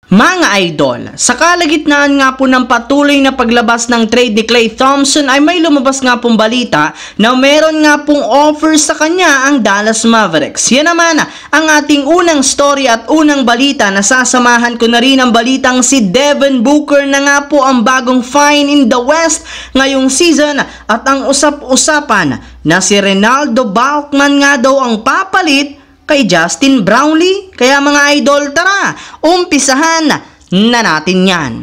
Mga idol, sa kalagitnaan nga po ng patuloy na paglabas ng trade ni Klay Thompson ay may lumabas nga pong balita na meron nga pong offer sa kanya ang Dallas Mavericks. Yan naman ang ating unang story at unang balita na sasamahan ko na rin ang balitang si Devin Booker na nga po ang bagong find in the West ngayong season at ang usap-usapan na si Renaldo Balkman nga daw ang papalit kay Justin Brownlee. Kaya mga idol, tara, umpisahan na natin yan.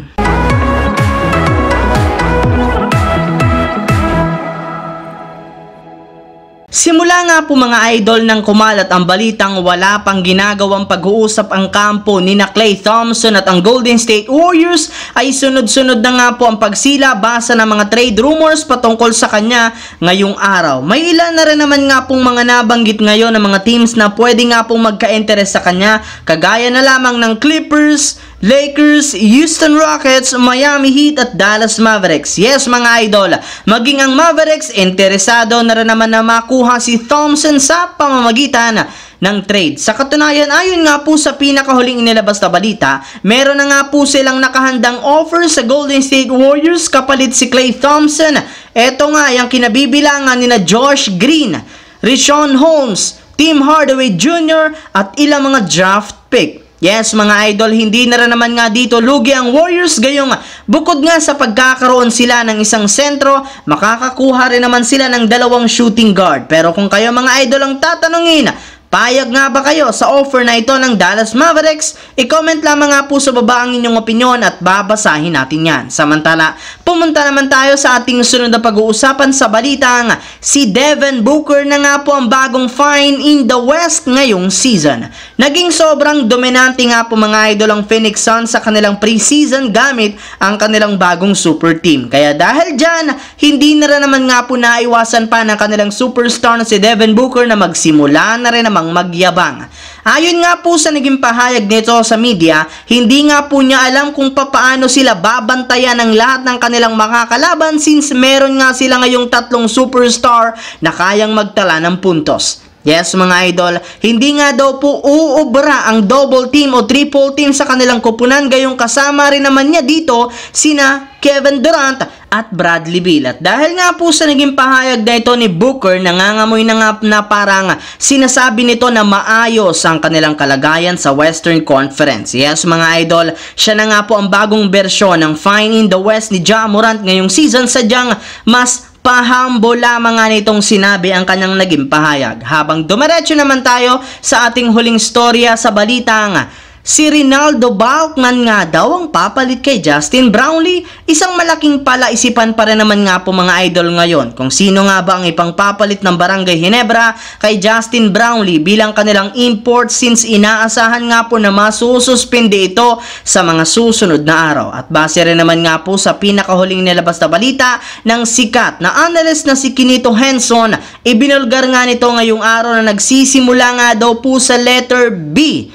Simula nga po mga idol nang kumalat ang balitang wala pang ginagawang pag-uusap ang kampo ni na Klay Thompson at ang Golden State Warriors ay sunod-sunod na nga po ang pagsila basa ng mga trade rumors patungkol sa kanya ngayong araw. May ilan na rin naman nga pong mga nabanggit ngayon ng mga teams na pwede nga pong magka-interest sa kanya, kagaya na lamang ng Clippers, Lakers, Houston Rockets, Miami Heat at Dallas Mavericks. Yes mga idol, maging ang Mavericks interesado na rin naman na makuha si Thompson sa pamamagitan ng trade. Sa katunayan, ayon nga po sa pinakahuling inilabas na balita, meron na nga po silang nakahandang offer sa Golden State Warriors kapalit si Klay Thompson. Ito nga yung kinabibilangan ni na Josh Green, Richaun Holmes, Tim Hardaway Jr. at ilang mga draft pick. Yes mga idol, hindi na rin naman nga dito lugi ang Warriors, gayong bukod nga sa pagkakaroon sila ng isang sentro, makakakuha rin naman sila ng dalawang shooting guard. Pero kung kayo mga idol ang tatanungin, payag nga ba kayo sa offer na ito ng Dallas Mavericks? I-comment lamang nga po sa baba ang inyong opinion at babasahin natin yan. Samantala, pumunta naman tayo sa ating sunod na pag-uusapan sa balitang si Devin Booker na nga po ang bagong find in the West ngayong season. Naging sobrang dominante nga po mga idol ang Phoenix Suns sa kanilang preseason gamit ang kanilang bagong super team. Kaya dahil dyan, hindi na rin naman nga po naiwasan pa ng kanilang superstar na si Devin Booker na magsimula na rin namang magyabang. Ayon nga po sa naging pahayag nito sa media, hindi nga po niya alam kung papaano sila babantayan ng lahat ng kanilang makakalaban since meron nga sila ngayong tatlong superstar na kayang magtala ng puntos. Yes mga idol, hindi nga daw po uubra ang double team o triple team sa kanilang kupunan, gayong kasama rin naman niya dito sina Kevin Durant at Bradley Beal. At dahil nga po sa naging pahayag na ito ni Booker, nangangamoy na nga na parang sinasabi nito na maayos ang kanilang kalagayan sa Western Conference. Yes mga idol, siya na nga po ang bagong bersyon ng Find in the West ni Ja Morant ngayong season, sadyang mas pahambo lamang nga nitong sinabi ang kanyang naging pahayag. Habang dumiretso naman tayo sa ating huling storya sa balitang si Renaldo Balkman nga daw ang papalit kay Justin Brownlee. Isang malaking palaisipan pa rin naman nga po mga idol ngayon kung sino nga ba ang ipangpapalit ng Barangay Ginebra kay Justin Brownlee bilang kanilang import since inaasahan nga po na masususpinde ito sa mga susunod na araw. At base rin naman nga po sa pinakahuling nilabas na balita ng sikat na analyst na si Kinito Henson, ibinulgar nga nito ngayong araw na nagsisimula nga daw po sa letter B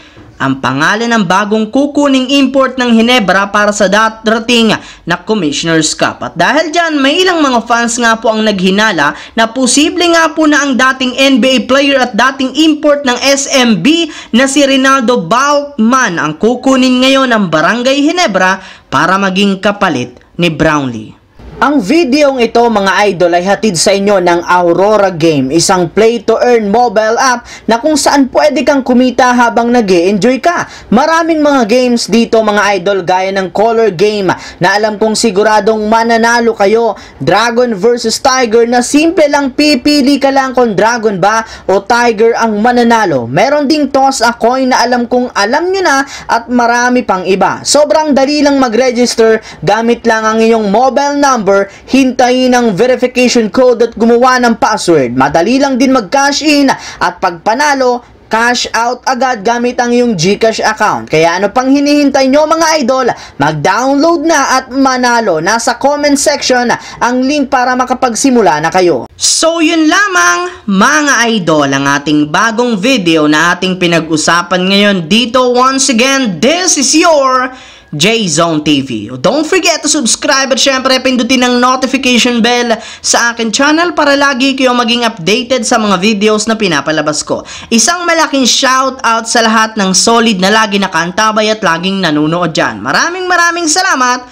ang pangalan ng bagong kukuning import ng Ginebra para sa darating na Commissioner's Cup. At dahil dyan, may ilang mga fans nga po ang naghinala na posible nga po na ang dating NBA player at dating import ng SMB na si Renaldo Balkman ang kukunin ngayon ng Barangay Ginebra para maging kapalit ni Brownlee. Ang videong ito mga idol ay hatid sa inyo ng Aurora Game, isang play-to-earn mobile app na kung saan pwede kang kumita habang nag-e-enjoy ka. Maraming mga games dito mga idol gaya ng Color Game na alam kong siguradong mananalo kayo, Dragon versus Tiger na simple lang pipili ka lang kung Dragon ba o Tiger ang mananalo. Meron ding Toss a Coin na alam kong alam nyo na at marami pang iba. Sobrang dali lang mag-register gamit lang ang iyong mobile number, hintayin ang verification code at gumawa ng password. Madali lang din mag-cash in at pag panalo, cash out agad gamit ang iyong GCash account. Kaya ano pang hinihintay nyo mga idol? Mag-download na at manalo. Nasa comment section ang link para makapagsimula na kayo. So yun lamang mga idol ang ating bagong video na ating pinag-usapan ngayon dito. Once again, this is your J-Zone TV. Don't forget to subscribe at syempre pindutin ang notification bell sa akin channel para lagi kayong maging updated sa mga videos na pinapalabas ko. Isang malaking shout out sa lahat ng solid na lagi nakaantabay at laging nanonood dyan. Maraming salamat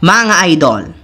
mga idol.